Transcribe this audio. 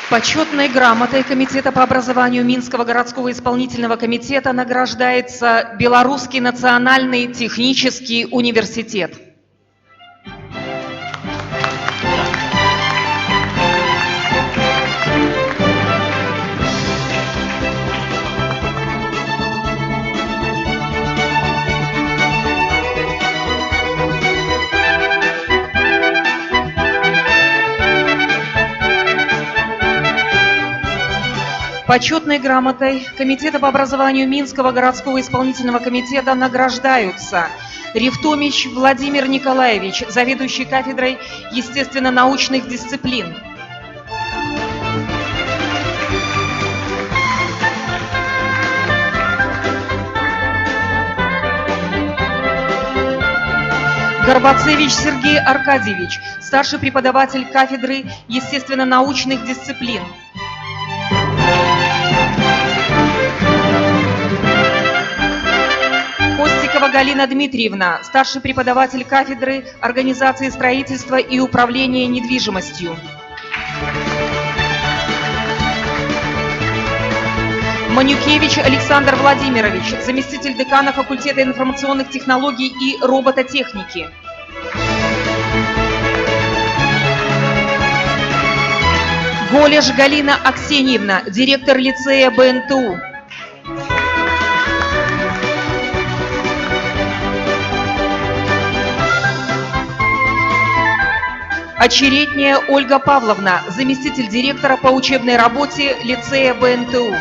Почетной грамотой Комитета по образованию Минского городского исполнительного комитета награждается Белорусский национальный технический университет. Почетной грамотой Комитета по образованию Минского городского исполнительного комитета награждаются Рифтомич Владимир Николаевич, заведующий кафедрой естественно-научных дисциплин. Горбацевич Сергей Аркадьевич, старший преподаватель кафедры естественно-научных дисциплин. Костикова Галина Дмитриевна, старший преподаватель кафедры организации строительства и управления недвижимостью. Манюкевич Александр Владимирович, заместитель декана факультета информационных технологий и робототехники. Голеш Галина Аксеньевна, директор лицея БНТУ. Очеретняя Ольга Павловна, заместитель директора по учебной работе лицея БНТУ.